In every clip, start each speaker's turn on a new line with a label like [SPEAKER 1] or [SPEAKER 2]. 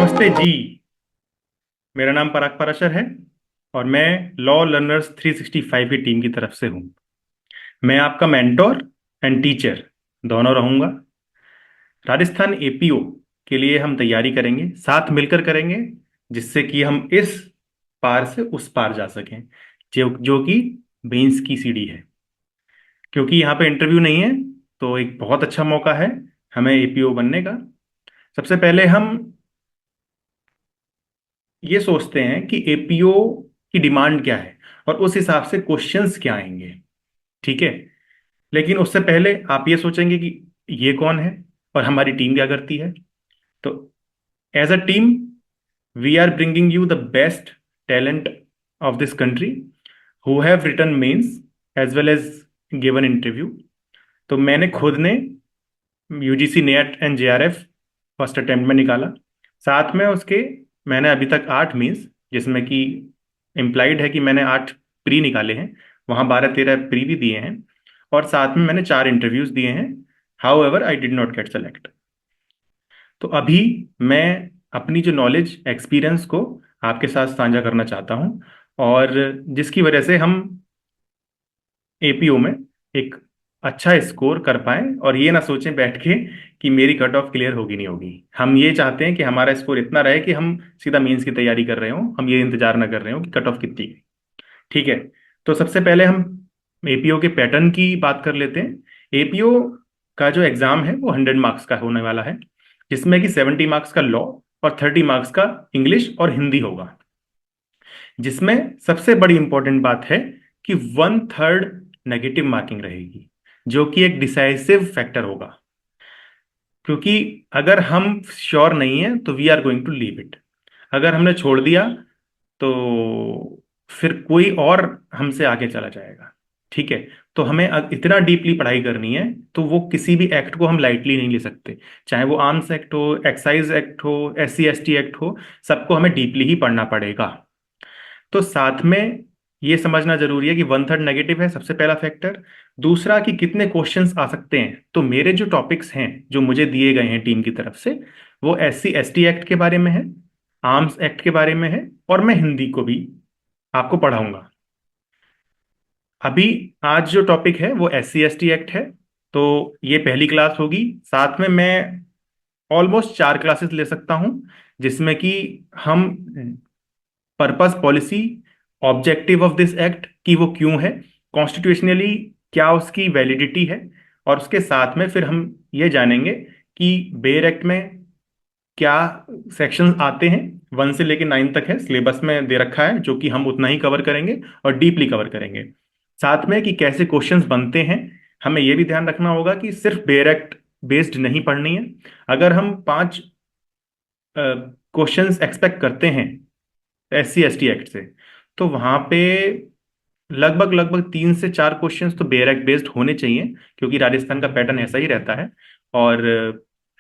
[SPEAKER 1] नमस्ते जी। मेरा नाम पराग पाराशर है और मैं लॉ लर्नर्स 365 की टीम की तरफ से हूँ। मैं आपका मेंटोर एंड टीचर दोनों रहूँगा। राजस्थान एपीओ के लिए हम तैयारी करेंगे, साथ मिलकर करेंगे, जिससे कि हम इस पार से उस पार जा सकें, जो कि मेंस की सीढ़ी है। क्योंकि यहाँ पे इंटरव्यू नहीं है, तो एक बहुत अच्छा मौका है हमें एपीओ बनने का। सबसे पहले हम ये सोचते हैं कि एपीओ की डिमांड क्या है और उस हिसाब से क्वेश्चंस क्या आएंगे। ठीक है। लेकिन उससे पहले आप ये सोचेंगे कि ये कौन है और हमारी टीम क्या करती है। तो as a team we are bringing you the best talent of this country who have written mains as well as given interview. तो मैंने खुद ने UGC NET and JRF first attempt में निकाला। साथ में उसके मैंने अभी तक 8 मीन्स, जिसमें कि इम्प्लाइड है कि मैंने 8 प्री निकाले हैं, वहाँ 12-13 प्री भी दिए हैं, और साथ में मैंने 4 इंटरव्यूज दिए हैं। How ever I did not gate select. तो अभी मैं अपनी जो नॉलेज एक्सपीरियंस को आपके साथ साझा करना चाहता हूँ, और जिसकी वजह से हम एपीओ में एक अच्छा स्कोर कर पाएं और ये ना सोचें बैठ के कि मेरी कट ऑफ क्लियर होगी नहीं होगी। हम ये चाहते हैं कि हमारा स्कोर इतना रहे कि हम सीधा मेंस की तैयारी कर रहे हो, हम ये इंतजार ना कर रहे हो कि कट ऑफ कितनी है। ठीक है। तो सबसे पहले हम एपीओ के पैटर्न की बात कर लेते हैं। एपीओ का जो एग्जाम है वो 100 मार्क्स का होने वाला है, जिसमें कि 70 मार्क्स का लॉ और 30 मार्क्स का इंग्लिश और हिंदी होगा। जिसमें सबसे बड़ी इंपॉर्टेंट बात है कि 1/3 नेगेटिव मार्किंग रहेगी, जो कि एक डिसाइसिव फैक्टर होगा। क्योंकि अगर हम श्योर नहीं है तो we are going to leave it. अगर हमने छोड़ दिया तो फिर कोई और हमसे आगे चला जाएगा। ठीक है। तो हमें इतना डीपली पढ़ाई करनी है, तो वो किसी भी एक्ट को हम लाइटली नहीं ले सकते। चाहे वो आर्म्स एक्ट हो, एक्साइज एक्ट हो, SC ST एक्ट हो, सबको हमें डीपली ही पढ़ना पड़ेगा। तो साथ में ये समझना जरूरी है कि 1/3 नेगेटिव है, सबसे पहला फैक्टर। दूसरा कि कितने क्वेश्चंस आ सकते हैं। तो मेरे जो टॉपिक्स हैं जो मुझे दिए गए हैं टीम की तरफ से, वो SC ST एक्ट के बारे में है, आर्म्स एक्ट के बारे में है, और मैं हिंदी को भी आपको पढ़ाऊंगा। अभी आज जो टॉपिक है वो SC ST एक्ट है, तो ये पहली क्लास होगी। साथ में मैं ऑलमोस्ट 4 क्लासेस ले सकता हूँ, जिसमें कि हम purpose, policy, objective of this act कि वो क्यों है, कॉन्स्टिट्यूशनली क्या उसकी वैलिडिटी है, और उसके साथ में फिर हम ये जानेंगे कि बेयर एक्ट में क्या सेक्शंस आते हैं। 1 से लेकर 9 तक है, सिलेबस में दे रखा है, जो कि हम उतना ही कवर करेंगे और डीपली कवर करेंगे। साथ में कि कैसे क्वेश्चंस बनते हैं, हमें यह भी ध्यान रखना होगा कि सिर्फ बेयर एक्ट बेस्ड नहीं पढ़नी है। अगर हम 5 क्वेश्चंस एक्सपेक्ट करते हैं SC ST एक्ट से, तो वहां पे लगभग लगभग 3 से 4 क्वेश्चंस तो बेयर एक्ट बेस्ड होने चाहिए, क्योंकि राजस्थान का पैटर्न ऐसा ही रहता है। और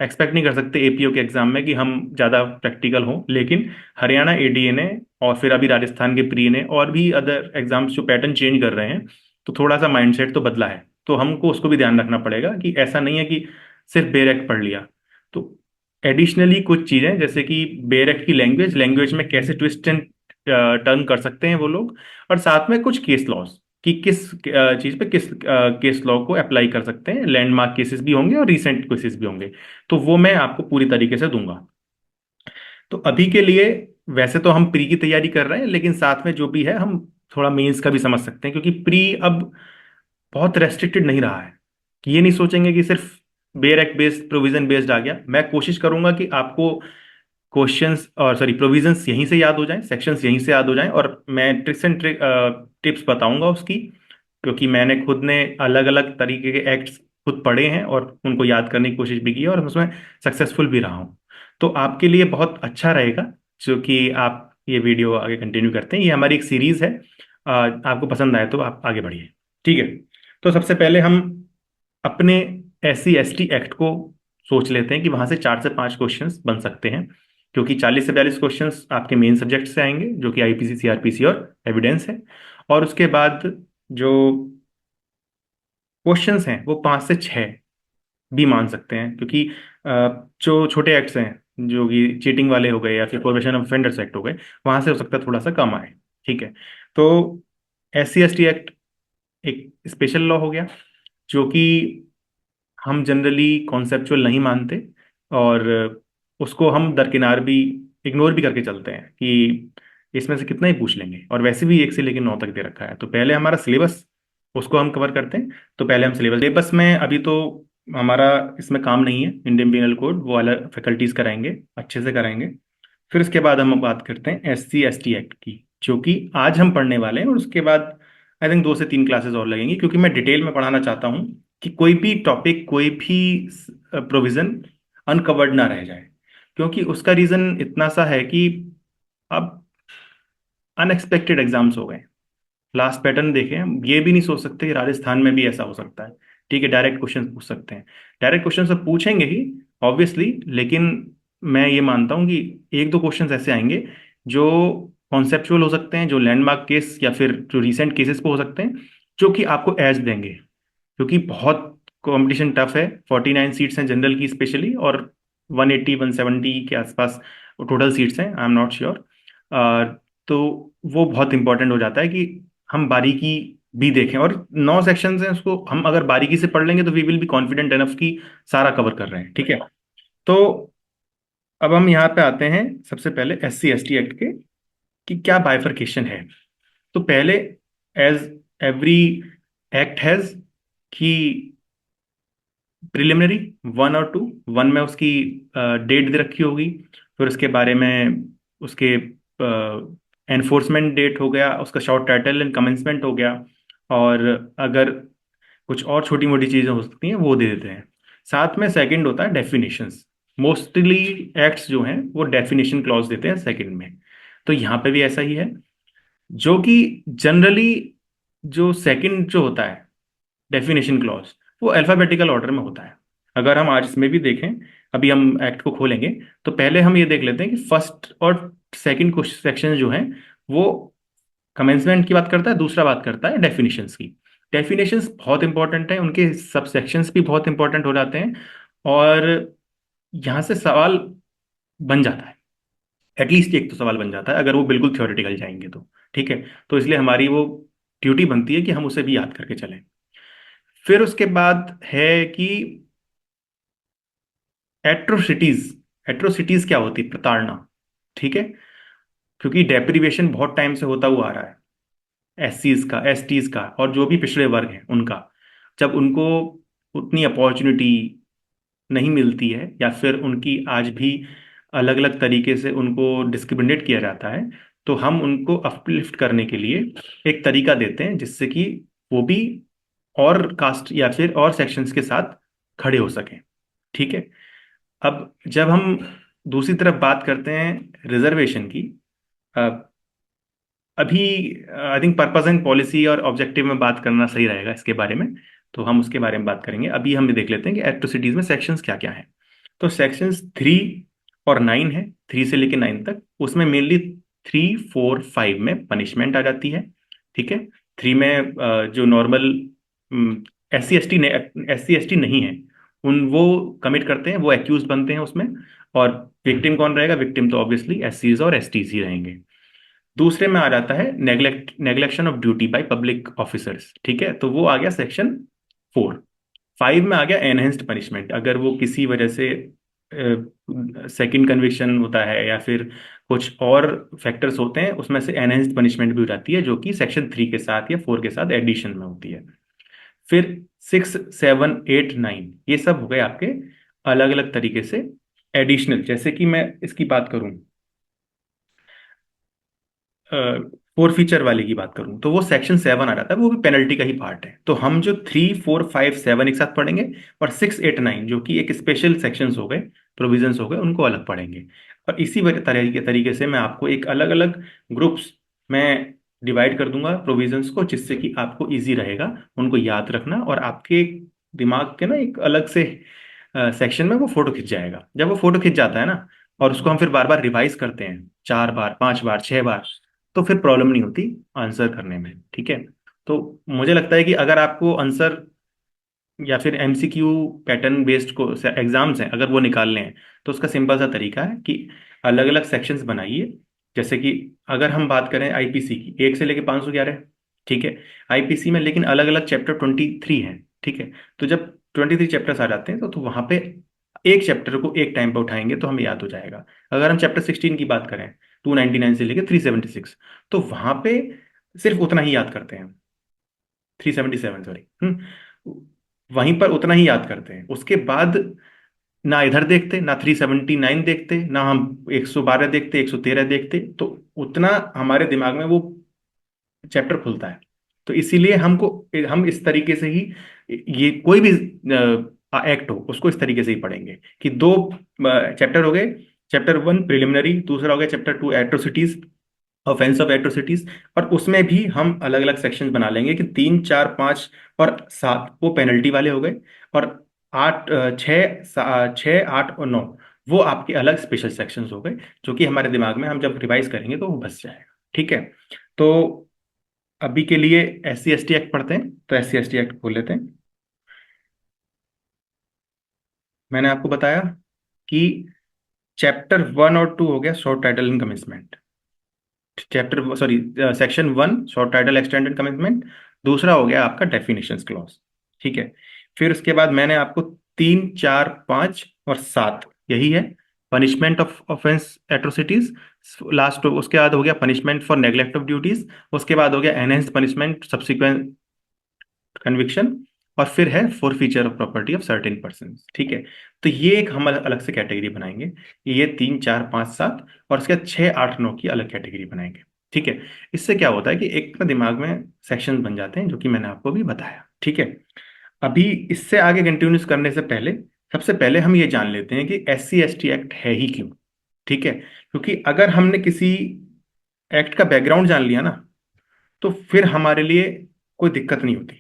[SPEAKER 1] एक्सपेक्ट नहीं कर सकते एपीओ के एग्जाम में कि हम ज़्यादा प्रैक्टिकल हों। लेकिन हरियाणा एडीए ने और फिर अभी राजस्थान के प्री ने और भी अदर एग्जाम्स जो पैटर्न चेंज कर रहे हैं, तो थोड़ा सा माइंडसेट तो बदला है। तो हमको उसको भी ध्यान रखना पड़ेगा कि ऐसा नहीं है कि सिर्फ बेयर एक्ट पढ़ लिया। तो एडिशनली कुछ चीज़ें, जैसे कि बेयर एक्ट की लैंग्वेज लैंग्वेज में कैसे ट्विस्ट एंड टर्न कर सकते हैं वो लोग, और साथ में कुछ केस लॉज कि किस चीज पे किस केस लॉ को अप्लाई कर सकते हैं। लैंडमार्क केसेस भी होंगे और रीसेंट केसेस भी होंगे, तो वो मैं आपको पूरी तरीके से दूंगा। तो अभी के लिए वैसे तो हम प्री की तैयारी कर रहे हैं, लेकिन साथ में जो भी है हम थोड़ा मेंस का भी समझ सकते हैं, क्योंकि प्री अब बहुत रेस्ट्रिक्टेड नहीं रहा है। कि ये नहीं सोचेंगे कि सिर्फ bare act based, provision based आ गया। मैं कोशिश करूंगा कि आपको क्वेश्चंस और सॉरी प्रोविजंस यहीं से याद हो जाएं, सेक्शंस यहीं से याद हो जाएं, और मैं ट्रिक्स एंड टिप्स बताऊंगा उसकी। क्योंकि मैंने खुद ने अलग अलग तरीके के एक्ट्स खुद पढ़े हैं और उनको याद करने की कोशिश भी की है, और उसमें सक्सेसफुल भी रहा हूं। तो आपके लिए बहुत अच्छा रहेगा जो कि आप ये वीडियो आगे कंटिन्यू करते हैं। ये हमारी एक सीरीज है। आपको पसंद आए तो आप आगे बढ़िए। ठीक है। तो सबसे पहले हम अपने SC ST एक्ट को सोच लेते हैं कि वहां से 4 से 5 क्वेश्चंस बन सकते हैं, क्योंकि 40 से 42 क्वेश्चंस आपके मेन सब्जेक्ट से आएंगे, जो कि आईपीसी, सीआरपीसी और एविडेंस है। और उसके बाद जो क्वेश्चंस हैं वो 5 से 6 भी मान सकते हैं, क्योंकि जो छोटे एक्ट्स हैं जो कि चीटिंग वाले हो गए या फिर प्रोहिबिशन ऑफ ऑफेंडर्स एक्ट हो गए, वहां से हो सकता है थोड़ा सा कम आए। ठीक है। तो SC ST एक्ट एक स्पेशल लॉ हो गया, जो कि हम जनरली कॉन्सेप्चुअल नहीं मानते, और उसको हम दरकिनार भी इग्नोर भी करके चलते हैं कि इसमें से कितना ही पूछ लेंगे, और वैसे भी 1 से लेकर 9 तक दे रखा है। तो पहले हमारा सिलेबस, उसको हम कवर करते हैं। तो पहले हम सिलेबस में अभी तो हमारा इसमें काम नहीं है, इंडियन पिनल कोड वो अलग फैकल्टीज कराएंगे, अच्छे से कराएंगे। फिर उसके बाद हम बात करते हैं SC ST एक्ट की, जो कि आज हम पढ़ने वाले हैं, और उसके बाद आई थिंक 2 से 3 क्लासेस और लगेंगी, क्योंकि मैं डिटेल में पढ़ाना चाहता हूँ कि कोई भी टॉपिक, कोई भी प्रोविजन अनकवर्ड ना रह जाए। क्योंकि उसका रीजन इतना सा है कि अब अनएक्सपेक्टेड एग्जाम्स हो गए। लास्ट पैटर्न देखें, हम ये भी नहीं सोच सकते कि राजस्थान में भी ऐसा हो सकता है। ठीक है, डायरेक्ट क्वेश्चन पूछ सकते हैं, डायरेक्ट क्वेश्चन सब पूछेंगे ही ऑब्वियसली, लेकिन मैं ये मानता हूँ कि 1 2 क्वेश्चन ऐसे आएंगे जो कॉन्सेप्चुअल हो सकते हैं, जो लैंडमार्क केस या फिर जो रिसेंट केसेस पे हो सकते हैं, जो कि आपको एज देंगे। क्योंकि बहुत कंपटीशन टफ है, 49 सीट्स हैं जनरल की स्पेशली, और 180 170 के आसपास टोटल सीट्स हैं, आई एम नॉट श्योर। तो वो बहुत इंपॉर्टेंट हो जाता है कि हम बारीकी भी देखें, और 9 सेक्शंस हैं, उसको हम अगर बारीकी से पढ़ लेंगे तो we will be confident enough कि सारा कवर कर रहे हैं। ठीक है। तो अब हम यहाँ पे आते हैं सबसे पहले SC ST एक्ट के, कि क्या बाइफरकेशन है। तो पहले, एज एवरी एक्ट हैज, कि प्रिलिमिनरी 1 और 2, 1 में उसकी डेट दे रखी होगी, फिर उसके बारे में उसके एनफोर्समेंट डेट हो गया, उसका शॉर्ट टाइटल एंड कमेंसमेंट हो गया, और अगर कुछ और छोटी मोटी चीजें हो सकती हैं वो दे देते हैं। साथ में सेकंड होता है डेफिनेशंस। मोस्टली एक्ट्स जो हैं वो डेफिनेशन क्लॉज देते हैं सेकंड में। तो यहाँ पे भी ऐसा ही है, जो कि जनरली जो सेकंड जो होता है डेफिनेशन क्लॉज, वो अल्फाबेटिकल ऑर्डर में होता है। अगर हम आज इसमें भी देखें, अभी हम एक्ट को खोलेंगे, तो पहले हम ये देख लेते हैं कि फर्स्ट और सेकंड कुछ सेक्शन जो हैं वो कमेंसमेंट की बात करता है, दूसरा बात करता है डेफिनेशंस की। डेफिनेशंस बहुत इंपॉर्टेंट है, उनके सब सेक्शंस भी बहुत इंपॉर्टेंट हो जाते हैं, और यहाँ से सवाल बन जाता है, एटलीस्ट एक तो सवाल बन जाता है अगर वो बिल्कुल थ्योरेटिकल जाएंगे तो। ठीक है। तो इसलिए हमारी वो ड्यूटी बनती है कि हम उसे भी याद करके चलें। फिर उसके बाद है कि एट्रोसिटीज। एट्रोसिटीज क्या होती है? प्रताड़ना। ठीक है। क्योंकि डेप्रिवेशन बहुत टाइम से होता हुआ आ रहा है, SCs का, STs का, और जो भी पिछड़े वर्ग हैं उनका, जब उनको उतनी अपॉर्चुनिटी नहीं मिलती है, या फिर उनकी आज भी अलग अलग तरीके से उनको डिस्क्रिमिनेट किया जाता है, तो हम उनको अपलिफ्ट करने के लिए एक तरीका देते हैं, जिससे कि वो भी और कास्ट या फिर और सेक्शंस के साथ खड़े हो सकें। ठीक है। अब जब हम दूसरी तरफ बात करते हैं रिजर्वेशन की, अ, अभी I think purpose and policy और ऑब्जेक्टिव में बात करना सही रहेगा इसके बारे में, तो हम उसके बारे में बात करेंगे। अभी हम ये देख लेते हैं कि एट्रोसिटीज में सेक्शंस क्या क्या हैं। तो सेक्शंस 3 और 9 है, 3 से लेकर 9 तक। उसमें मेनली 3 4 5 में पनिशमेंट आ जाती है। ठीक है। 3 में जो नॉर्मल SC ST नहीं है, उन वो कमिट करते हैं, वो एक्यूज बनते हैं उसमें। और विक्टिम कौन रहेगा? विक्टिम तो ऑब्वियसली SCs और STs ही रहेंगे। दूसरे में आ जाता है neglection of duty by public officers. ठीक है। तो वो आ गया सेक्शन 4। 5 में आ गया एनहेंस्ड पनिशमेंट, अगर वो किसी वजह से सेकंड कन्विक्शन होता है या फिर कुछ और फैक्टर्स होते हैं, उसमें से एनहेंस्ड पनिशमेंट भी हो जाती है, जो कि सेक्शन 3 के साथ या 4 के साथ एडिशन में होती है। फिर 6 7 8 9 ये सब हो गए आपके अलग अलग तरीके से एडिशनल। जैसे कि मैं इसकी बात करूं, फोर फीचर वाले की बात करूं, तो वो सेक्शन 7 आ जाता है, वो भी पेनल्टी का ही पार्ट है। तो हम जो 3 4 5 7 एक साथ पढ़ेंगे, और 6 8 9 जो कि एक स्पेशल सेक्शंस हो गए, प्रोविजंस हो गए, उनको अलग पढ़ेंगे। और इसी तरीके से मैं आपको एक अलग अलग ग्रुप्स में डिवाइड कर दूंगा प्रोविजंस को, जिससे कि आपको इजी रहेगा उनको याद रखना, और आपके दिमाग के ना एक अलग से सेक्शन में वो फोटो खिंच जाएगा। जब वो फोटो खिंच जाता है ना, और उसको हम फिर बार बार रिवाइज करते हैं, 4 बार 5 बार 6 बार, तो फिर प्रॉब्लम नहीं होती आंसर करने में। ठीक है। तो मुझे लगता है कि अगर आपको आंसर या फिर एमसीक्यू पैटर्न बेस्ड को एग्जाम्स हैं, अगर वो निकालने हैं, तो उसका सिंपल सा तरीका है कि अलग अलग सेक्शंस बनाइए। जैसे कि अगर हम बात करें आईपीसी की, 1 से लेके 511, ठीक है, आईपीसी में लेकिन अलग अलग चैप्टर 23 हैं, ठीक है। तो जब 23 चैप्टर्स आ जाते हैं तो वहां पे एक चैप्टर को एक टाइम पे उठाएंगे तो हमें याद हो जाएगा। अगर हम चैप्टर 16 की बात करें, 299 से लेके 376, तो वहां पे सिर्फ उतना ही याद करते हैं, 377 सॉरी, वहीं पर उतना ही याद करते हैं। उसके बाद ना इधर देखते, ना 379 देखते, ना हम 112 देखते, 113 देखते, तो उतना हमारे दिमाग में वो चैप्टर खुलता है। तो इसीलिए हमको, हम इस तरीके से ही, ये कोई भी एक्ट हो उसको इस तरीके से ही पढ़ेंगे कि दो चैप्टर हो गए, चैप्टर 1 प्रिलिमिनरी, दूसरा हो गया chapter 2 atrocities, offence of atrocities, और उसमें भी हम अलग अलग सेक्शंस बना लेंगे कि 3, 4, 5 और 7 वो पेनल्टी वाले हो गए, और 8, 6, 8 और 9 वो आपके अलग स्पेशल सेक्शंस हो गए, जो कि हमारे दिमाग में हम जब रिवाइज करेंगे तो वो बस जाएगा, ठीक है। तो अभी के लिए SC ST एक्ट पढ़ते हैं, तो SC ST एक्ट खोल लेते हैं। मैंने आपको बताया कि चैप्टर 1 और 2 हो गया short title and commitment, chapter sorry section 1 short title extended commitment, दूसरा हो गया आपका डेफिनेशंस क्लॉज, ठीक है। फिर उसके बाद मैंने आपको 3, 4, 5 और 7, यही है punishment of offence atrocities, last उसके बाद हो गया punishment for neglect of duties, उसके बाद हो गया एनहेंस्ड पनिशमेंट सब्सिक्वेंट कन्विक्शन, और फिर है for feature of property of certain person, ठीक है। तो ये एक हम अलग से कैटेगरी बनाएंगे, ये 3, 4, 5, 7, और इसके बाद 6, 8, 9 की अलग कैटेगरी बनाएंगे, ठीक है। इससे क्या होता है कि एक ना दिमाग में सेक्शन बन जाते हैं, जो कि मैंने आपको भी बताया, ठीक है। अभी इससे आगे कंटिन्यूस करने से पहले, सबसे पहले हम ये जान लेते हैं कि SC ST एक्ट है ही क्यों, ठीक है। क्योंकि अगर हमने किसी एक्ट का बैकग्राउंड जान लिया ना, तो फिर हमारे लिए कोई दिक्कत नहीं होती।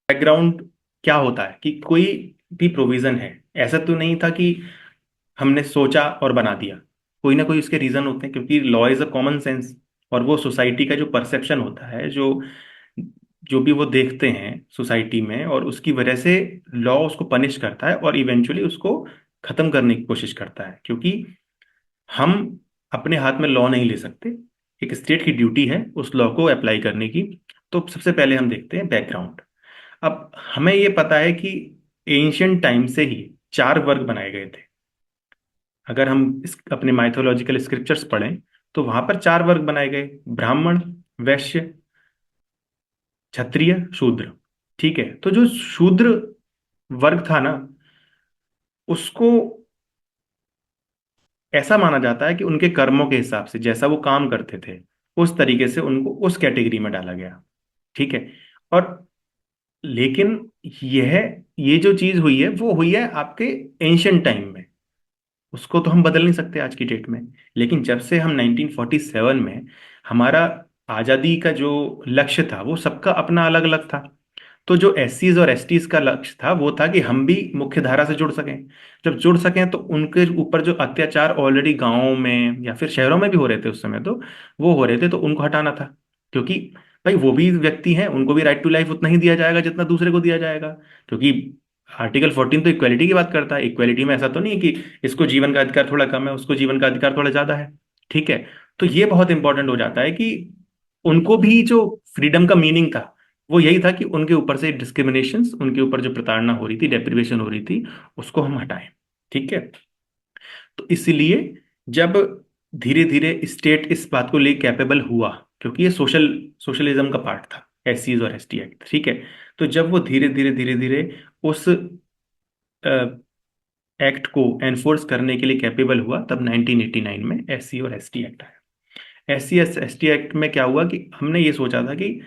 [SPEAKER 1] बैकग्राउंड क्या होता है कि कोई भी प्रोविजन है, ऐसा तो नहीं था कि हमने सोचा और बना दिया, कोई ना कोई उसके रीजन होते हैं, क्योंकि law is a common sense, और वो सोसाइटी का जो परसेप्शन होता है, जो जो भी वो देखते हैं सोसाइटी में, और उसकी वजह से लॉ उसको पनिश करता है और इवेंचुअली उसको खत्म करने की कोशिश करता है, क्योंकि हम अपने हाथ में लॉ नहीं ले सकते, एक स्टेट की ड्यूटी है उस लॉ को अप्लाई करने की। तो सबसे पहले हम देखते हैं बैकग्राउंड। अब हमें ये पता है कि एंशियंट टाइम से ही 4 वर्ग बनाए गए थे। अगर हम अपने माइथोलॉजिकल स्क्रिप्चर्स पढ़ें, तो वहां पर 4 वर्ग बनाए गए, ब्राह्मण, वैश्य, क्षत्रिय, शूद्र, ठीक है। तो जो शूद्र वर्ग था ना, उसको ऐसा माना जाता है कि उनके कर्मों के हिसाब से जैसा वो काम करते थे, उस तरीके से उनको उस कैटेगरी में डाला गया, ठीक है। और लेकिन यह ये जो चीज हुई है वो हुई है आपके एंशियंट टाइम में, उसको तो हम बदल नहीं सकते आज की डेट में। लेकिन जब से हम 1947 में, हमारा आज़ादी का जो लक्ष्य था वो सबका अपना अलग अलग था। तो जो SCs और STs का लक्ष्य था वो था कि हम भी मुख्य धारा से जुड़ सकें। जब जुड़ सकें तो उनके ऊपर जो अत्याचार ऑलरेडी गांवों में या फिर शहरों में भी हो रहे थे उस समय, तो वो हो रहे थे, तो उनको हटाना था। क्योंकि भाई वो भी व्यक्ति हैं, उनको भी राइट टू लाइफ उतना ही दिया जाएगा जितना दूसरे को दिया जाएगा। क्योंकि आर्टिकल 14 तो इक्वेलिटी की बात करता है, इक्वेलिटी में ऐसा तो नहीं है कि इसको जीवन का अधिकार थोड़ा कम है, उसको जीवन का अधिकार थोड़ा ज्यादा है, ठीक है। तो ये बहुत इंपॉर्टेंट हो जाता है कि उनको भी जो फ्रीडम का मीनिंग था वो यही था कि उनके ऊपर से डिस्क्रिमिनेशन, उनके ऊपर जो प्रताड़ना हो रही थी, डेप्रिवेशन हो रही थी, उसको हम हटाएं, ठीक है। तो इसलिए जब धीरे धीरे स्टेट इस बात को ले कैपेबल हुआ, क्योंकि ये सोशलिज्म का पार्ट था SCs और ST एक्ट, ठीक है। तो जब वो धीरे धीरे धीरे धीरे उस एक्ट को एनफोर्स करने के लिए कैपेबल हुआ, तब 1989 में SC और ST एक्ट आया। SC ST एक्ट में क्या हुआ कि हमने ये सोचा था कि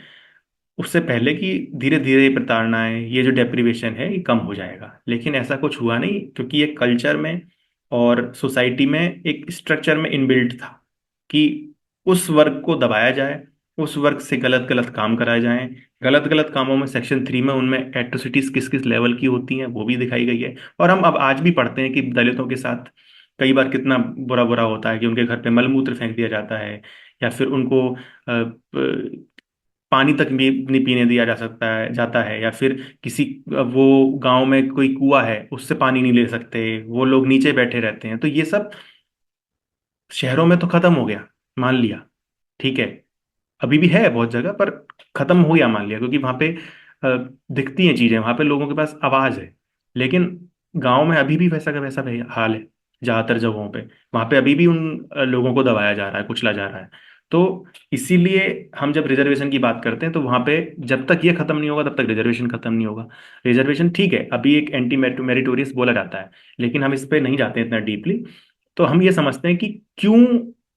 [SPEAKER 1] उससे पहले कि धीरे धीरे प्रताड़नाएं, ये जो डेप्रिवेशन है, ये कम हो जाएगा, लेकिन ऐसा कुछ हुआ नहीं, क्योंकि ये कल्चर में और सोसाइटी में एक स्ट्रक्चर में इनबिल्ट था कि उस वर्ग को दबाया जाए, उस वर्ग से गलत गलत काम कराए जाएं। गलत गलत कामों में सेक्शन 3 में उनमें एट्रोसिटीज किस किस लेवल की होती हैं वो भी दिखाई गई है। और हम अब आज भी पढ़ते हैं कि दलितों के साथ कई बार कितना बुरा बुरा होता है, कि उनके घर पे मलमूत्र फेंक दिया जाता है, या फिर उनको पानी तक भी नहीं पीने दिया जा सकता है जाता है, या फिर किसी वो गांव में कोई कुआं है उससे पानी नहीं ले सकते, वो लोग नीचे बैठे रहते हैं। तो ये सब शहरों में तो खत्म हो गया, मान लिया, ठीक है, अभी भी है बहुत जगह पर खत्म हो गया मान लिया, क्योंकि वहां पे दिखती हैं चीजें, वहां पे लोगों के पास आवाज है। लेकिन गांव में अभी भी वैसा का वैसा हाल है ज्यादातर जगहों पे। वहां पे अभी भी उन लोगों को दबाया जा रहा है, कुचला जा रहा है। तो इसीलिए हम जब रिजर्वेशन की बात करते हैं तो वहां पे जब तक ये खत्म नहीं होगा तब तक रिजर्वेशन खत्म नहीं होगा। रिजर्वेशन ठीक है, अभी एक एंटी मेरिटोरियस बोला जाता है, लेकिन हम इस पे नहीं जाते इतना डीपली। तो हम ये समझते हैं कि क्यों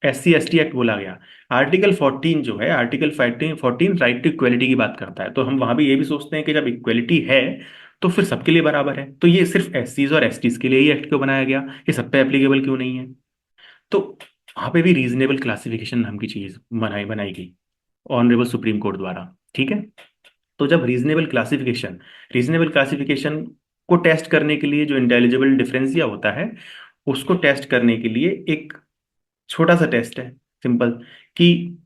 [SPEAKER 1] SC ST एक्ट बोला गया। आर्टिकल 14 जो है, आर्टिकल 14 राइट टू इक्वेलिटी की बात करता है, तो हम वहां भी ये भी सोचते हैं कि जब इक्वेलिटी है तो फिर सबके लिए बराबर है, तो ये सिर्फ SCs और STs के लिए ही एक्ट क्यों बनाया गया, ये सब पे एप्लीकेबल क्यों नहीं है। तो वहां पे भी रीजनेबल क्लासिफिकेशन नाम की चीज बनाई बनाई गई ऑनरेबल सुप्रीम कोर्ट द्वारा, ठीक है। तो जब रीजनेबल क्लासिफिकेशन को टेस्ट करने के लिए जो इंटेलिजिबल डिफरेंसिया होता है, उसको टेस्ट करने के लिए एक छोटा सा टेस्ट है, सिंपल, कि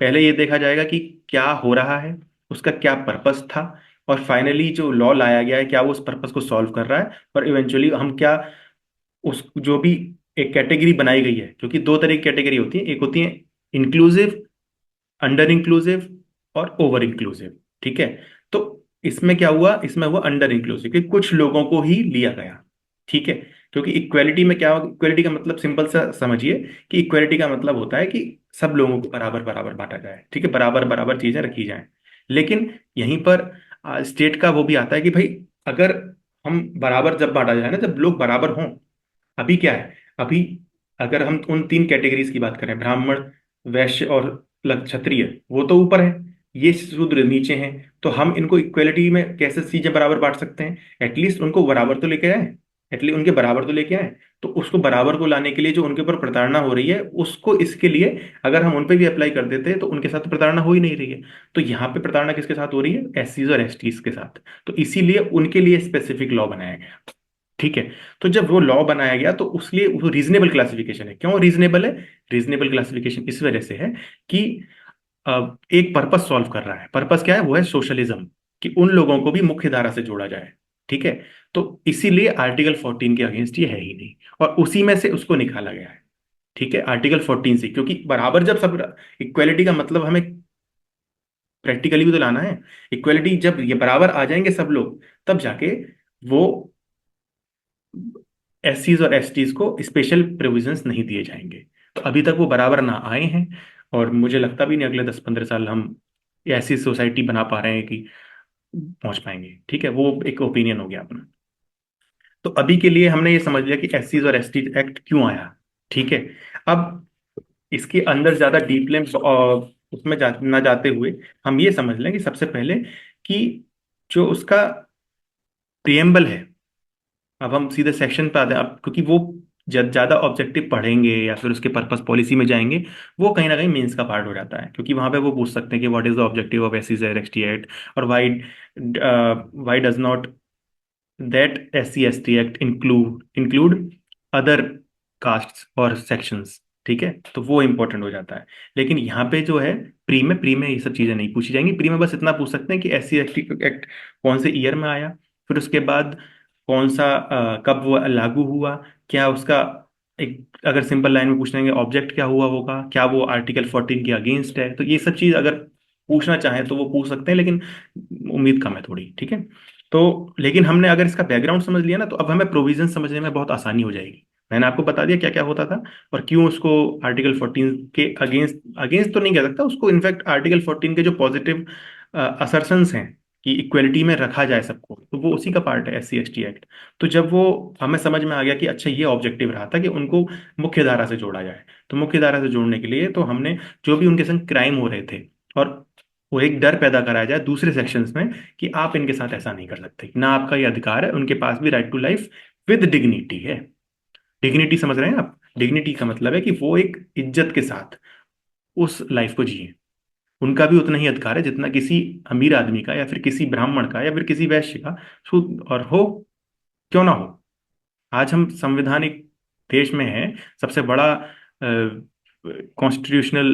[SPEAKER 1] पहले ये देखा जाएगा कि क्या हो रहा है, उसका क्या पर्पस था, और फाइनली जो लॉ लाया गया है क्या वो उस पर्पस को सॉल्व कर रहा है, और इवेंचुअली हम क्या उस जो भी एक कैटेगरी बनाई गई है, क्योंकि दो तरह की कैटेगरी होती है, एक होती है इंक्लूसिव, अंडर इंक्लूसिव और ओवर इंक्लूसिव, ठीक है। तो इसमें क्या हुआ, इसमें हुआ अंडर इंक्लूसिव कि कुछ लोगों को ही लिया गया, ठीक है। क्योंकि इक्वेलिटी में क्या, इक्वेलिटी का मतलब सिंपल सा समझिए कि इक्वेलिटी का मतलब होता है कि सब लोगों को बराबर बराबर बांटा जाए, ठीक है, बराबर बराबर चीजें रखी जाएं। लेकिन यहीं पर स्टेट का वो भी आता है कि भाई अगर हम बराबर जब बांटा जाए ना, जब लोग बराबर हों, अभी क्या है, अभी अगर हम उन तीन कैटेगरीज की बात करें, ब्राह्मण, वैश्य और क्षत्रिय, वो तो ऊपर है, ये शूद्र नीचे हैं, तो हम इनको इक्वेलिटी में कैसे चीजें बराबर बांट सकते हैं, एटलीस्ट उनको बराबर तो लेके आए, एटलीस्ट उनके बराबर तो लेके आए। तो उसको बराबर को लाने के लिए जो उनके ऊपर प्रताड़ना हो रही है उसको, इसके लिए अगर हम उन पे भी अप्लाई कर देते हैं तो उनके साथ तो प्रताड़ना हो ही नहीं रही है। तो यहाँ पे प्रताड़ना किसके साथ हो रही है, SCs और STs के साथ। तो इसीलिए उनके लिए स्पेसिफिक लॉ बनाया गया, ठीक है। तो जब वो लॉ बनाया गया तो उसलिए वो रीजनेबल क्लासिफिकेशन है। क्यों रीजनेबल है, रीजनेबल क्लासिफिकेशन इस वजह से है कि एक पर्पस सॉल्व कर रहा है। पर्पस क्या है, वो है सोशलिज्म, कि उन लोगों को भी मुख्य धारा से जोड़ा जाए, ठीक है। तो इसीलिए आर्टिकल 14 के अगेंस्ट ये है ही नहीं, और उसी में से उसको निकाला गया है, ठीक है, आर्टिकल 14 से। क्योंकि बराबर जब सब, इक्वेलिटी का मतलब हमें प्रैक्टिकली भी तो लाना है। इक्वेलिटी जब ये बराबर आ जाएंगे सब लोग, तब जाके वो SCs और STs को स्पेशल प्रोविजंस नहीं दिए जाएंगे। तो अभी तक वो बराबर ना आए हैं, और मुझे लगता भी नहीं अगले 10-15 साल हम ऐसी सोसाइटी बना पा रहे हैं कि पहुंच पाएंगे, ठीक है। वो एक ओपिनियन हो गया अपना। तो अभी के लिए हमने ये समझ लिया कि SCs और ST एक्ट क्यों आया, ठीक है। अब इसके अंदर ज्यादा डीप लें उसमें ना जाते हुए हम ये समझ लें कि सबसे पहले कि जो उसका प्रिएम्बल है, अब हम सीधे सेक्शन पे आते हैं अब, क्योंकि वो जब ज्यादा ऑब्जेक्टिव पढ़ेंगे या फिर उसके पर्पस पॉलिसी में जाएंगे, वो कहीं ना कहीं मेंस का पार्ट हो जाता है, क्योंकि वहां पे वो पूछ सकते हैं कि what is the objective of SC/ST act, और why does not that SC/ST act include other castes और सेक्शंस, ठीक है। तो वो इंपॉर्टेंट हो जाता है। लेकिन यहाँ पे जो है, प्री में ये सब चीजें नहीं पूछी जाएंगी। प्री में बस इतना पूछ सकते हैं कि SC/ST एक्ट कौन से ईयर में आया, फिर उसके बाद कौन सा कब वो लागू हुआ, क्या उसका एक, अगर सिंपल लाइन में पूछ लेंगे ऑब्जेक्ट क्या हुआ होगा, क्या वो आर्टिकल 14 के अगेंस्ट है, तो ये सब चीज अगर पूछना चाहें तो वो पूछ सकते हैं, लेकिन उम्मीद कम है थोड़ी, ठीक है। तो लेकिन हमने अगर इसका बैकग्राउंड समझ लिया ना, तो अब हमें प्रोविजन समझने में बहुत आसानी हो जाएगी। मैंने आपको बता दिया क्या क्या होता था, और क्यों उसको आर्टिकल 14 के अगेंस्ट, अगेंस्ट तो नहीं कह सकता उसको, इनफैक्ट आर्टिकल 14 के जो पॉजिटिव असर्शंस हैं कि इक्वेलिटी में रखा जाए सबको, तो वो उसी का पार्ट है SC/ST एक्ट। तो जब वो हमें समझ में आ गया कि अच्छा ये ऑब्जेक्टिव रहा था कि उनको मुख्य धारा से जोड़ा जाए, तो मुख्य धारा से जोड़ने के लिए तो हमने जो भी उनके संग क्राइम हो रहे थे, और वो एक डर पैदा कराया जाए दूसरे सेक्शंस में कि आप इनके साथ ऐसा नहीं कर सकते, ना आपका ये अधिकार है, उनके पास भी right to life with dignity है। डिग्निटी समझ रहे हैं आप, डिग्निटी का मतलब है कि वो एक इज्जत के साथ उस लाइफ को जिए। उनका भी उतना ही अधिकार है जितना किसी अमीर आदमी का, या फिर किसी ब्राह्मण का, या फिर किसी वैश्य का, शुद्ध और हो, क्यों ना हो। आज हम संवैधानिक देश में हैं, सबसे बड़ा कॉन्स्टिट्यूशनल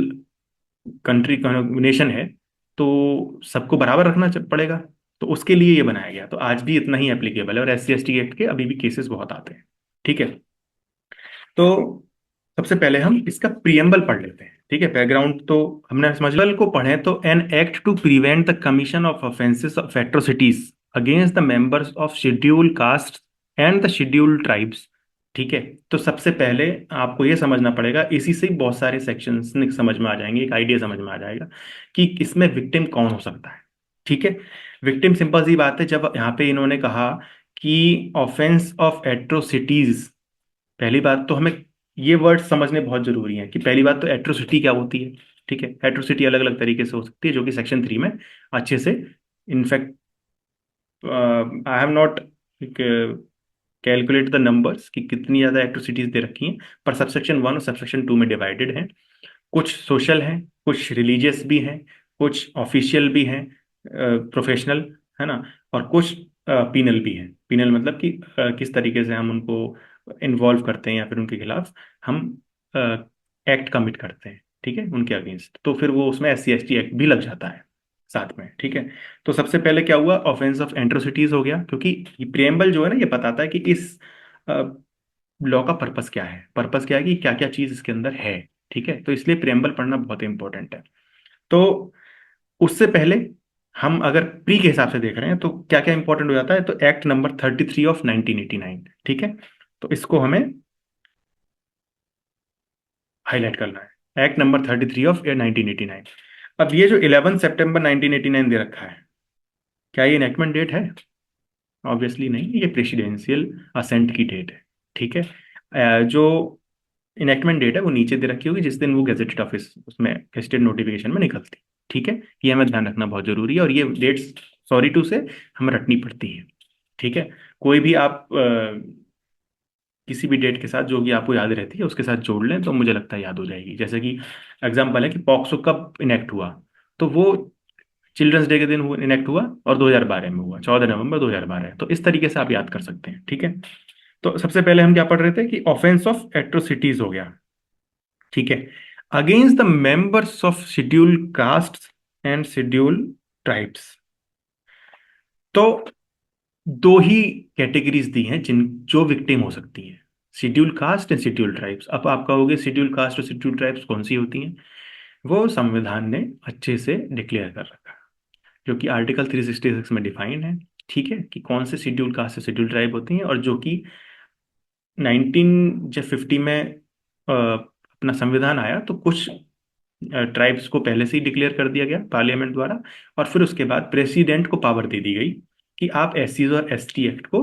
[SPEAKER 1] कंट्री नेशन है, तो सबको बराबर रखना पड़ेगा। तो उसके लिए ये बनाया गया। तो आज भी इतना ही एप्लीकेबल है, और SC ST एक्ट के अभी भी केसेस बहुत आते हैं। ठीक है। तो सबसे पहले हम इसका प्रियम्बल पढ़ लेते हैं। ठीक है, बैकग्राउंड तो हमने समझ लिया। को पढ़ें तो an act to prevent the commission of offences of atrocities against the members of scheduled caste and the scheduled tribes. ठीक है। तो सबसे पहले आपको ये समझना पड़ेगा, इसी से ही बहुत सारे सेक्शंस समझ में आ जाएंगे, एक आइडिया समझ में आ जाएगा कि इसमें विक्टिम कौन हो सकता है। ठीक है। विक्टिम सिंपल सी बात है, जब यहाँ पे इन्होंने कहा कि ऑफेंस ऑफ एट्रोसिटीज, पहली बात तो हमें ये वर्ड समझने बहुत जरूरी है कि पहली बात तो एट्रोसिटी क्या होती है। ठीक है। एट्रोसिटी अलग अलग तरीके से हो सकती है, जो कि सेक्शन 3 में अच्छे से, in fact I have not calculate the numbers कि कितनी ज्यादा एट्रोसिटीज दे रखी हैं, पर सबसेक्शन 1 और सबसेक्शन 2 में डिवाइडेड है। कुछ सोशल हैं, कुछ रिलीजियस भी हैं, कुछ ऑफिशियल भी हैं, प्रोफेशनल, है ना, और कुछ पीनल भी हैं। पीनल मतलब कि किस तरीके से हम उनको इन्वॉल्व करते हैं या फिर उनके खिलाफ हम एक्ट कमिट करते हैं। ठीक है, उनके अगेंस्ट, तो फिर वो उसमें SC ST एक्ट भी लग जाता है साथ में। ठीक है। तो सबसे पहले क्या हुआ, ऑफेंस ऑफ एट्रोसिटीज हो गया, क्योंकि ये प्रेम्बल जो है ना, ये बताता है कि इस लॉ का पर्पस क्या है। पर्पस क्या है कि क्या क्या चीज इसके अंदर है। ठीक है। तो इसलिए प्रेम्बल पढ़ना बहुत इंपॉर्टेंट है। तो उससे पहले हम अगर प्री के हिसाब से देख रहे हैं तो क्या क्या इंपॉर्टेंट हो जाता है, तो एक्ट नंबर 33 ऑफ 1989। ठीक है। तो इसको हमें हाईलाइट करना है, एक्ट नंबर 33 ऑफ 1989। अब ये जो 11 सितंबर 1989 दे रखा है, क्या ये इनेक्टमेंट डेट है? ऑब्वियसली नहीं, ये प्रेसिडेंशियल असेंट की डेट है। ठीक है। जो इनेक्टमेंट डेट है वो नीचे दे रखी होगी, जिस दिन वो गेजेटेड ऑफिस उसमें गेजेटेड नोटिफिकेशन में निकलती। ठीक है। ये हमें ध्यान रखना बहुत जरूरी है, और ये डेट्स सॉरी टू से हमें रटनी पड़ती है। ठीक है। कोई भी आप किसी भी डेट के साथ जो कि आपको याद रहती है उसके साथ जोड़ लें तो मुझे लगता है याद हो जाएगी। जैसे कि एग्जाम्पल है कि पॉक्सो कब इनेक्ट हुआ, तो वो चिल्ड्रंस डे के दिन इनेक्ट हुआ, और 2012 में हुआ, 14 नवंबर 2012। तो इस तरीके से आप याद कर सकते हैं। ठीक है। तो सबसे पहले हम क्या पढ़ रहे थे कि ऑफेंस ऑफ एट्रोसिटीज हो गया। ठीक है। Against the members of scheduled caste and schedule tribes. तो दो ही कैटेगरीज दी हैं जिन जो विक्टिम हो सकती हैं, schedule caste and schedule tribes. अब आप कहोगे शेड्यूल कास्ट और शेड्यूल ट्राइब्स कौन सी होती हैं? वो संविधान ने अच्छे से डिक्लेयर कर रखा है, जो कि आर्टिकल 366 में डिफाइंड है। ठीक है, कि कौन से शेड्यूल कास्ट से शेड्यूल ट्राइब होती हैं, और जो कि 1950 में अपना संविधान आया तो कुछ ट्राइब्स को पहले से ही डिक्लेयर कर दिया गया पार्लियामेंट द्वारा, और फिर उसके बाद प्रेसिडेंट को पावर दे दी गई कि आप SCs और ST एक्ट को,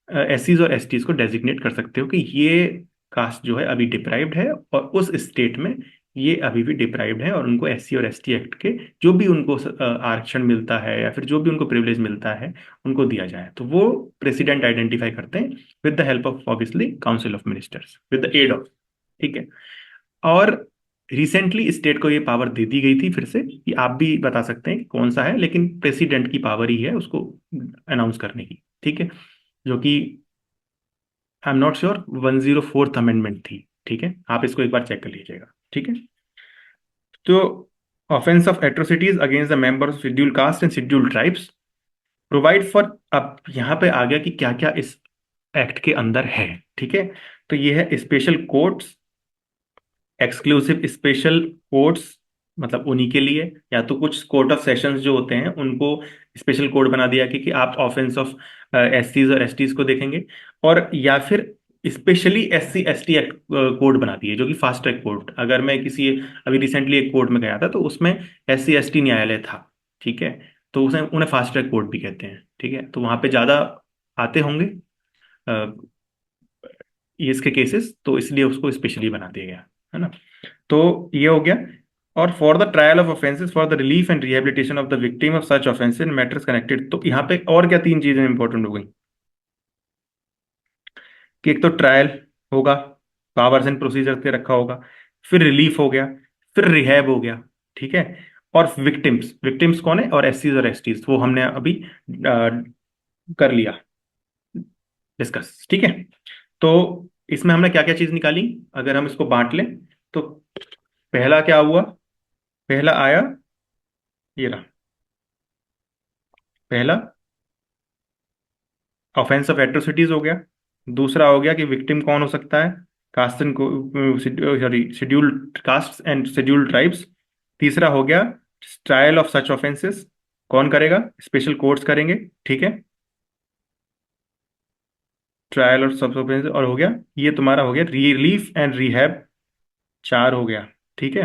[SPEAKER 1] SCs और STs को डेजिग्नेट कर सकते हो कि ये कास्ट जो है अभी डिप्राइव्ड है, और उस स्टेट में ये अभी भी डिप्राइव्ड है, और उनको SC और ST एक्ट के जो भी उनको आरक्षण मिलता है या फिर जो भी उनको प्रिविलेज मिलता है उनको दिया जाए। तो वो प्रेसिडेंट आइडेंटिफाई करते हैं with the help of obviously council of ministers, with the aid of. ठीक है। और रिसेंटली स्टेट को ये पावर दे दी गई थी फिर से, कि आप भी बता सकते हैं कि कौन सा है, लेकिन प्रेसिडेंट की पावर ही है उसको अनाउंस करने की। ठीक है। जो कि I am not sure 104th amendment थी। ठीक है, आप इसको एक बार चेक कर लीजिएगा। ठीक है। तो offence of atrocities against the members of scheduled caste and schedule tribes provide for, अब यहाँ पे आ गया कि क्या क्या इस एक्ट के अंदर है। ठीक है। तो ये है special courts, exclusive special courts, मतलब उन्हीं के लिए, या तो कुछ कोर्ट ऑफ सेशंस जो होते हैं उनको स्पेशल कोड बना दिया कि आप ऑफेंस ऑफ SCs और STs को देखेंगे, और या फिर specially SC ST act code बना दिए, जो कि फास्ट ट्रैक कोर्ट। अगर मैं किसी अभी रिसेंटली एक कोर्ट में गया था तो उसमें SC ST न्यायालय था। ठीक है। तो उसे उन्हें फास्ट ट्रैक कोर्ट भी कहते हैं। ठीक है। तो वहां पे ज्यादा आते होंगे ये इसके केसेस, तो इसलिए उसको स्पेशली बना दिया गया, है ना। तो ये हो गया। और for the trial of offences for the relief and rehabilitation of the victim of such offences matters connected. तो यहाँ पे और क्या तीन चीजें इंपॉर्टेंट हो गई, कि एक तो ट्रायल होगा, पावर्स एंड प्रोसीजर पे रखा होगा, फिर रिलीफ हो गया, फिर रिहैब हो गया। ठीक है। और विक्टिम्स, विक्टिम्स कौन है, और SCs और STs, वो हमने अभी कर लिया डिस्कस। ठीक है। तो इसमें हमने क्या क्या चीज निकाली, अगर हम इसको बांट लें तो पहला क्या हुआ, पहला आया ये रहा। पहला, ऑफेंस ऑफ एट्रोसिटीज हो गया। दूसरा हो गया कि विक्टिम कौन हो सकता है, caste and, sorry, scheduled caste and scheduled tribes. तीसरा हो गया ट्रायल ऑफ सच ऑफेंसेस, कौन करेगा, स्पेशल कोर्ट्स करेंगे। ठीक है, ट्रायल और सब ऑफेंसेस, और हो गया ये तुम्हारा हो गया रिलीफ एंड रिहैब, चार हो गया। ठीक है,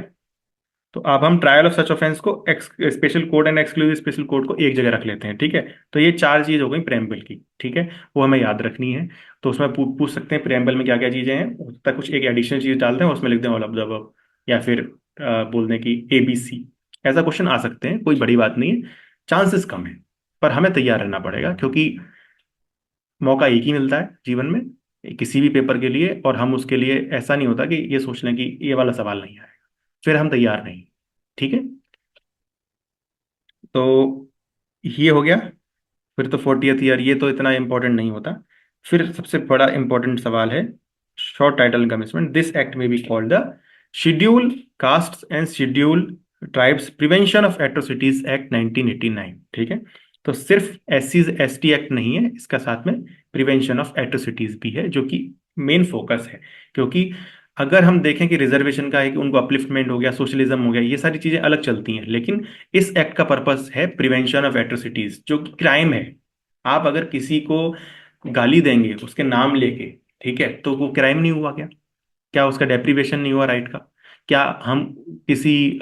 [SPEAKER 1] तो अब हम ट्रायल ऑफ सच ऑफेंस को special code and exclusive special code को एक जगह रख लेते हैं। ठीक है, तो ये चार चीज हो गई प्रेम्बल की। ठीक है, वो हमें याद रखनी है। तो उसमें पूछ सकते हैं प्रेम्बल में क्या क्या चीजें हैं, तक कुछ एक एडिशनल चीज डाल दें, उसमें लिख दें ऑल ऑफ द अबव, या फिर बोल दें कि ABC। ऐसा क्वेश्चन आ सकते हैं, कोई बड़ी बात नहीं है, चांसेस कम है, पर हमें तैयार रहना पड़ेगा, क्योंकि मौका एक ही मिलता है जीवन में किसी भी पेपर के लिए, और हम उसके लिए ऐसा नहीं होता कि ये सोच लें कि ये वाला सवाल नहीं आएगा, फिर हम तैयार नहीं। ठीक है, तो ये हो गया। फिर तो 40th ईयर ये तो इतना इंपॉर्टेंट नहीं होता। फिर सबसे बड़ा इंपॉर्टेंट सवाल है short title commitment, this act में be called the schedule caste and schedule tribes prevention of atrocities act 1989। ठीक है, तो सिर्फ SC ST एक्ट नहीं है, इसका साथ में प्रिवेंशन ऑफ एट्रोसिटीज भी है, जो कि मेन फोकस है। क्योंकि अगर हम देखें कि रिजर्वेशन का है कि उनको अपलिफ्टमेंट हो गया, सोशलिज्म हो गया, ये सारी चीजें अलग चलती हैं, लेकिन इस एक्ट का पर्पस है प्रिवेंशन ऑफ एट्रोसिटीज, जो कि क्राइम है। आप अगर किसी को गाली देंगे उसके नाम लेके, ठीक है, तो वो क्राइम नहीं हुआ क्या? क्या उसका डेप्रीवेशन नहीं हुआ राइट का? क्या हम किसी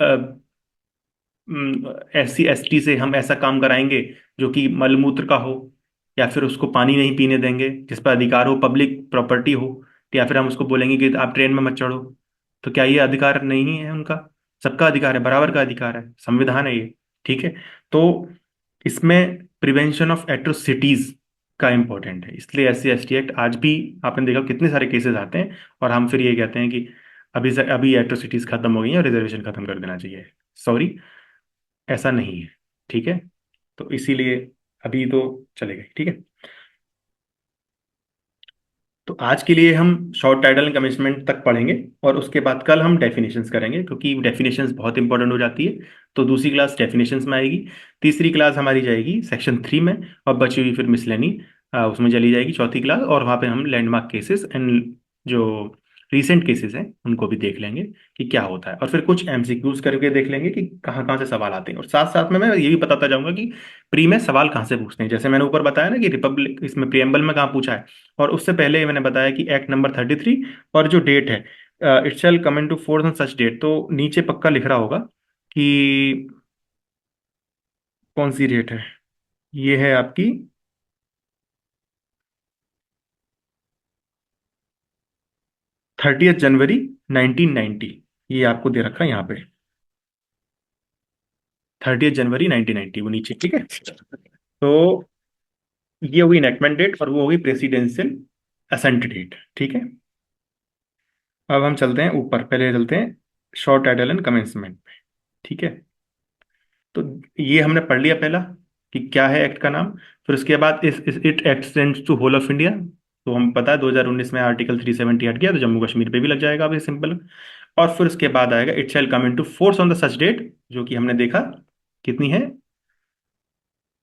[SPEAKER 1] SC ST से हम ऐसा काम कराएंगे जो कि मलमूत्र का हो, या फिर उसको पानी नहीं पीने देंगे जिस पर अधिकार हो, पब्लिक प्रॉपर्टी हो, या फिर हम उसको बोलेंगे कि आप ट्रेन में मत चढ़ो? तो क्या ये अधिकार नहीं है उनका? सबका अधिकार है, बराबर का अधिकार है, संविधान है ये। ठीक है, तो इसमें प्रिवेंशन ऑफ एट्रोसिटीज का इंपॉर्टेंट है, इसलिए SC ST एक्ट आज भी आपने देखा कितने सारे केसेस आते हैं, और हम फिर ये कहते हैं कि अभी से अभी एट्रोसिटीज खत्म हो गई हैं और रिजर्वेशन खत्म कर देना चाहिए। सॉरी, ऐसा नहीं है। ठीक है, तो इसीलिए अभी तो चलेगा। ठीक है, तो आज के लिए हम शॉर्ट टाइटल एंड कमिटमेंट तक पढ़ेंगे, और उसके बाद कल हम डेफिनेशंस करेंगे, क्योंकि डेफिनेशंस बहुत इंपॉर्टेंट हो जाती है। तो दूसरी क्लास डेफिनेशंस में आएगी, तीसरी क्लास हमारी जाएगी सेक्शन 3 में, और बची हुई फिर मिसलेनी उसमें चली जाएगी चौथी क्लास, और वहाँ पे हम लैंडमार्क केसेस एंड जो रिसेंट केसेस हैं उनको भी देख लेंगे कि क्या होता है, और फिर कुछ MCQs करके देख लेंगे कि कहाँ कहाँ से सवाल आते हैं, और साथ साथ में मैं ये भी बताता जाऊंगा कि प्री में सवाल कहाँ से पूछते हैं। जैसे मैंने ऊपर बताया ना कि रिपब्लिक इसमें प्रियम्बल में कहाँ पूछा है, और उससे पहले मैंने बताया कि एक्ट नंबर 33 और जो डेट है, it shall come into force on such date, तो नीचे पक्का लिख रहा होगा कि कौन सी डेट है। ये है आपकी 30 जनवरी 1990, ये आपको दे रखा है यहाँ पे, 30 जनवरी 1990 वो नीचे। ठीक है, तो ये हुई इनेक्टमेंट डेट, और वो होगी प्रेसिडेंशियल असेंट डेट। ठीक है, अब हम चलते हैं ऊपर, पहले चलते हैं शॉर्ट टाइटल एंड कमेंसमेंट पे। ठीक है, तो ये हमने पढ़ लिया पहला कि क्या है एक्ट का नाम। फिर उसके बाद इस it extends to whole of India, तो हम पता है 2019 में आर्टिकल 370 हट गया, तो जम्मू कश्मीर पे भी लग जाएगा, अभी सिंपल। और फिर उसके बाद आएगा it shall come into force on the such date, जो कि हमने देखा कितनी है,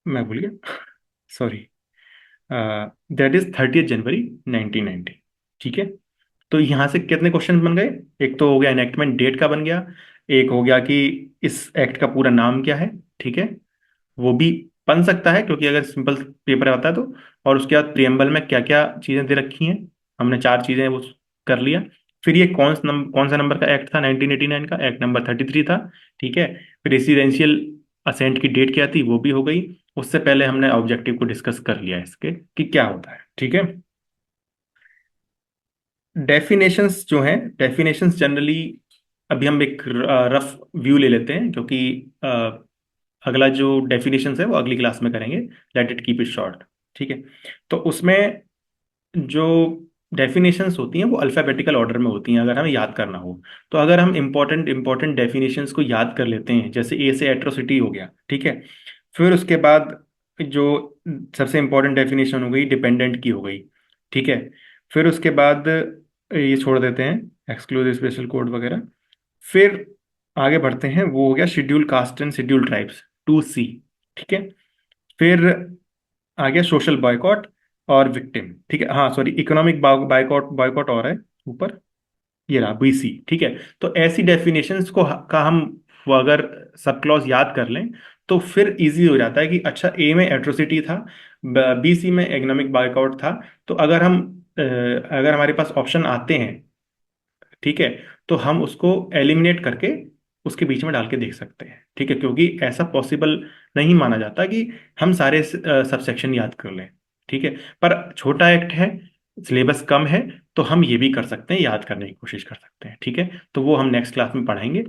[SPEAKER 1] मैं भूल गया, सॉरी, दैट इज 30 जनवरी 1990। ठीक है, तो यहां से कितने क्वेश्चन बन गए? एक तो हो गया इनेक्टमेंट डेट का बन गया, एक हो गया कि इस एक्ट का पूरा नाम क्या है। ठीक है, वो भी बन सकता है क्योंकि अगर सिंपल पेपर आता है तो। और उसके बाद प्रियम्बल में क्या क्या चीजें दे रखी हैं, हमने चार चीजें वो कर लिया। फिर ये कौन सा नंबर का एक्ट था, 1989 का एक्ट नंबर 33 था। ठीक है, फिर रेसिडेंशियल असेंट की डेट क्या थी वो भी हो गई। उससे पहले हमने ऑब्जेक्टिव को डिस्कस कर लिया इसके कि क्या होता है। ठीक है, डेफिनेशंस जो हैं, डेफिनेशंस जनरली अभी हम एक रफ व्यू ले लेते हैं, क्योंकि अ, अगला जो डेफिनेशंस है वो अगली क्लास में करेंगे, let it keep it short. ठीक है, तो उसमें जो डेफिनेशंस होती हैं वो अल्फाबेटिकल ऑर्डर में होती हैं, अगर हमें याद करना हो। तो अगर हम इंपॉर्टेंट डेफिनेशंस को याद कर लेते हैं, जैसे ए से एट्रोसिटी हो गया। ठीक है, फिर उसके बाद जो सबसे इंपॉर्टेंट डेफिनेशन हो गई डिपेंडेंट की हो गई। ठीक है, फिर उसके बाद ये छोड़ देते हैं एक्सक्लूसिव स्पेशल कोड वगैरह। फिर आगे बढ़ते हैं, वो हो गया schedule caste and schedule tribes. 2C। ठीक है। फिर आ गया सोशल बॉयकॉट और विक्टिम। ठीक है, हाँ सॉरी, इकोनॉमिक बायकॉट, बॉयकॉट और है ऊपर, ये रहा BC। ठीक है। तो ऐसी डेफिनेशंस को का हम वो अगर सब क्लॉज याद कर लें तो फिर इजी हो जाता है कि अच्छा, ए में एट्रोसिटी था, BC में इकोनॉमिक बायकॉट था। तो अगर हमारे पास ऑप्शन आते हैं, ठीक है, तो हम उसको एलिमिनेट करके उसके बीच में डाल के देख सकते हैं। ठीक है, क्योंकि ऐसा पॉसिबल नहीं माना जाता कि हम सारे सबसेक्शन याद कर लें। ठीक है। पर छोटा एक्ट है, सिलेबस कम है, तो हम ये भी कर सकते हैं, याद करने की कोशिश कर सकते हैं। ठीक है। तो वो हम नेक्स्ट क्लास में पढ़ेंगे।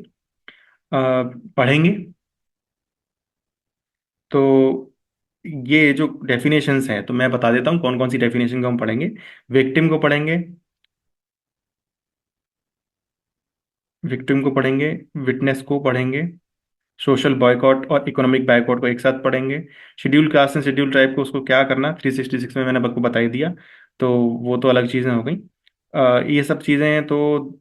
[SPEAKER 1] तो ये जो डेफिनेशंस हैं, तो मैं बता देता हूँ कौन कौन सी डेफिनेशन को हम पढ़ेंगे। विक्टिम को पढ़ेंगे, विटनेस को पढ़ेंगे, सोशल बॉयकॉट और इकोनॉमिक बायकॉट को एक साथ पढ़ेंगे। Schedule caste and schedule tribe को उसको क्या करना, 366 में मैंने आपको बता ही दिया। तो वो तो अलग चीज़ें हो गई। ये सब चीज़ें हैं। तो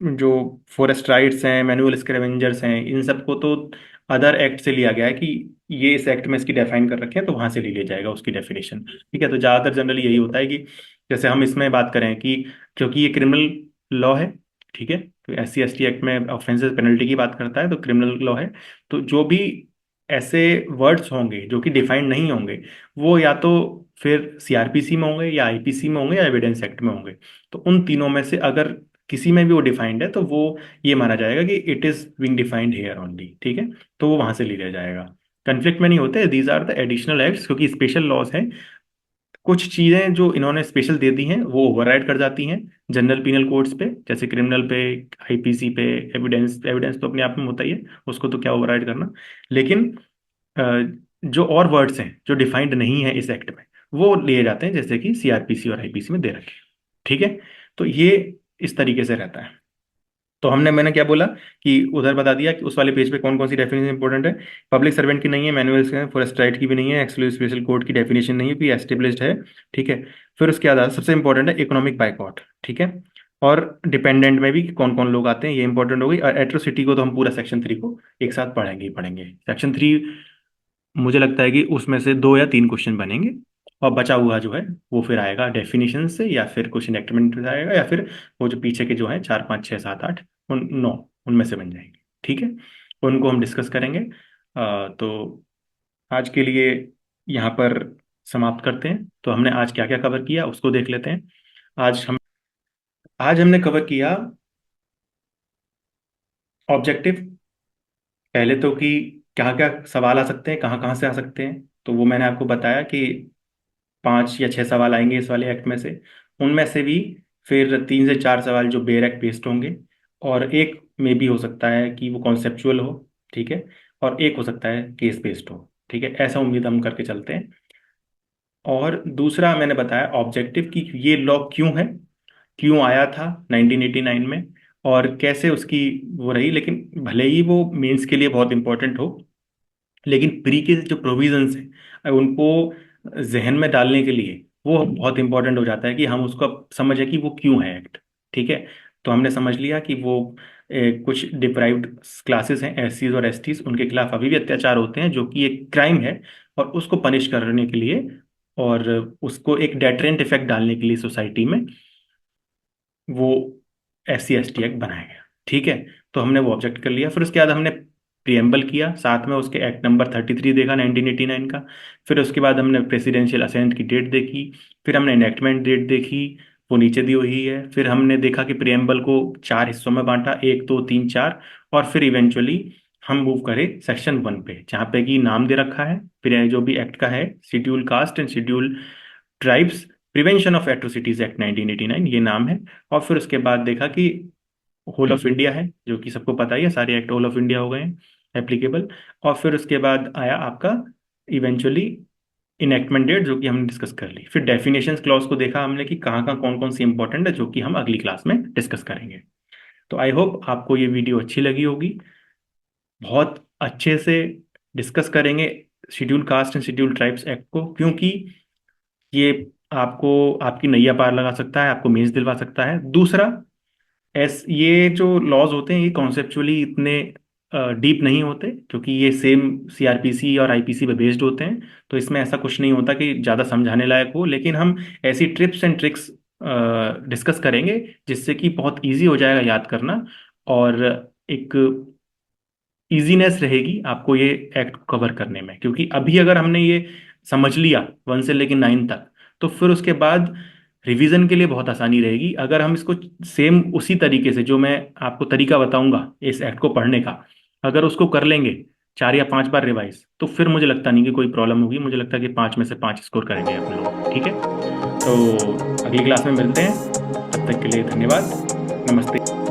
[SPEAKER 1] जो फॉरेस्ट राइट्स हैं, मैनुअल स्कैवेंजर्स हैं, इन सबको तो अदर एक्ट से लिया गया है कि ये इस एक्ट में इसकी डिफाइन कर रखे हैं, तो वहां से ले लिया जाएगा उसकी डेफिनेशन। ठीक है। तो ज़्यादातर जनरली यही होता है कि जैसे हम इसमें बात करें कि क्योंकि ये क्रिमिनल लॉ है, ठीक है, तो SC ST एक्ट में ऑफेंसेस पेनल्टी की बात करता है, तो क्रिमिनल लॉ है। तो जो भी ऐसे वर्ड्स होंगे जो कि डिफाइंड नहीं होंगे, वो या तो फिर CRPC में होंगे, या IPC में होंगे, या एविडेंस एक्ट में होंगे। तो उन तीनों में से अगर किसी में भी वो डिफाइंड है, तो वो ये माना जाएगा कि it is being defined here only. ठीक है। तो वो वहां से ले लिया जाएगा। कन्फ्लिक्ट में नहीं होते, these are the additional acts, क्योंकि स्पेशल लॉज हैं। कुछ चीजें जो इन्होंने स्पेशल दे दी हैं वो ओवरराइड कर जाती हैं जनरल पीनल कोड्स पे, जैसे क्रिमिनल पे, IPC पे। एविडेंस एविडेंस तो अपने आप में होता ही है, उसको तो क्या ओवरराइड करना। लेकिन अ, जो और वर्ड्स हैं जो डिफाइंड नहीं है इस एक्ट में, वो लिए जाते हैं, जैसे कि CRPC और IPC में दे रखे हैं। ठीक है। तो ये इस तरीके से रहता है। तो मैंने क्या बोला कि उधर बता दिया कि उस वाले पेज पे कौन कौन सी डेफिनेशन इंपॉर्टेंट है। पब्लिक सर्वेंट की नहीं है, मैनुअल फॉरेस्ट राइट की भी नहीं है, एक्सक्लूसिव स्पेशल कोड की डेफिनेशन नहीं है, कि एस्टेब्लिश्ड है। ठीक है। फिर उसके बाद सबसे इंपॉर्टेंट है इकोनॉमिक बाइकॉट। ठीक है। और डिपेंडेंट में भी कौन कौन लोग आते हैं, ये इंपॉर्टेंट हो गई। और एट्रोसिटी को तो हम पूरा सेक्शन 3 को एक साथ पढ़ेंगे ही पढ़ेंगे। सेक्शन 3 मुझे लगता है कि उसमें से 2 या 3 क्वेश्चन बनेंगे, और बचा हुआ जो है वो फिर आएगा डेफिनेशन से, या फिर क्वेश्चन एक्सपेरिमेंट से आएगा, या फिर वो जो पीछे के जो है 4 5 6 7 8 9 उनमें से बन जाएंगे। ठीक है। उनको हम डिस्कस करेंगे। तो आज के लिए यहाँ पर समाप्त करते हैं। तो हमने आज क्या क्या कवर किया उसको देख लेते हैं। आज हम आज हमने कवर किया ऑब्जेक्टिव, पहले तो कि क्या क्या सवाल आ सकते हैं, कहाँ कहाँ से आ सकते हैं। तो वो मैंने आपको बताया कि 5 या 6 सवाल आएंगे इस वाले एक्ट में से। उनमें से भी फिर 3 से 4 सवाल जो बेयर एक्ट बेस्ड होंगे, और एक में भी हो सकता है कि वो कॉन्सेप्चुअल हो। ठीक है। और एक हो सकता है केस बेस्ड हो। ठीक है, ऐसा उम्मीद हम करके चलते हैं। और दूसरा मैंने बताया ऑब्जेक्टिव कि ये लॉ क्यों है, क्यों आया था 1989 में, और कैसे उसकी वो रही। लेकिन भले ही वो मेंस के लिए बहुत इंपॉर्टेंट हो, लेकिन प्री के जो प्रोविजंस हैं उनको जहन में डालने के लिए वो बहुत इंपॉर्टेंट हो जाता है कि हम उसको समझें कि वो क्यों है एक्ट। ठीक है। तो हमने समझ लिया कि वो कुछ डिप्राइव्ड क्लासेस हैं, SCs और STs, उनके खिलाफ अभी भी अत्याचार होते हैं, जो कि एक क्राइम है। और उसको पनिश करने के लिए, और उसको एक डेटरेंट इफेक्ट डालने के लिए सोसाइटी में, वो SC ST एक्ट बनाया गया। ठीक है। तो हमने वो ऑब्जेक्ट कर लिया। फिर उसके बाद हमने प्रियम्बल किया, साथ में उसके एक्ट नंबर 33 देखा 1989 का। फिर उसके बाद हमने प्रेसिडेंशियल असेंट की डेट देखी। फिर हमने इनेक्टमेंट डेट देखी, वो नीचे दी हुई है। फिर हमने देखा कि प्रियम्बल को 4 हिस्सों में बांटा, 1 2 3 4। और फिर इवेंचुअली हम मूव करें सेक्शन 1 पे, जहाँ पे कि नाम दे रखा है फिर जो भी एक्ट का है, schedule caste and schedule tribes prevention of atrocities act 1989, ये नाम है। और फिर उसके बाद देखा कि होल ऑफ इंडिया है, जो कि सबको पता ही है, सारे एक्ट होल ऑफ इंडिया हो गए हैं एप्लीकेबल। और फिर उसके बाद आया आपका इवेंचुअली इनेक्टमेंट डेट, जो कि हमने डिस्कस कर ली। फिर डेफिनेशंस क्लॉज को देखा हमने कि कहाँ कहाँ कौन कौन सी इंपॉर्टेंट है, जो कि हम अगली क्लास में डिस्कस करेंगे। तो आई होप आपको ये वीडियो अच्छी लगी होगी। बहुत अच्छे से डिस्कस करेंगे schedule caste and schedule tribes act को, क्योंकि ये आपको आपकी नैया पार लगा सकता है, आपको मेंस दिलवा सकता है। दूसरा, ये जो लॉज होते हैं ये कॉन्सेप्चुअली इतने डीप नहीं होते, क्योंकि ये सेम सीआरपीसी और आईपीसी पे बेस्ड होते हैं। तो इसमें ऐसा कुछ नहीं होता कि ज़्यादा समझाने लायक हो, लेकिन हम ऐसी ट्रिप्स एंड ट्रिक्स डिस्कस करेंगे जिससे कि बहुत इजी हो जाएगा याद करना, और एक इजीनेस रहेगी आपको ये एक्ट कवर करने में। क्योंकि अभी अगर हमने ये समझ लिया 1 से लेकर 9 तक, तो फिर उसके बाद रिवीजन के लिए बहुत आसानी रहेगी। अगर हम इसको सेम उसी तरीके से, जो मैं आपको तरीका बताऊंगा इस एक्ट को पढ़ने का, अगर उसको कर लेंगे 4 या 5 बार रिवाइज, तो फिर मुझे लगता नहीं कि कोई प्रॉब्लम होगी। मुझे लगता है कि 5 में से 5 स्कोर करेंगे अपने लोग। ठीक है, तो अगली क्लास में मिलते हैं। तब तक के लिए धन्यवाद। नमस्ते।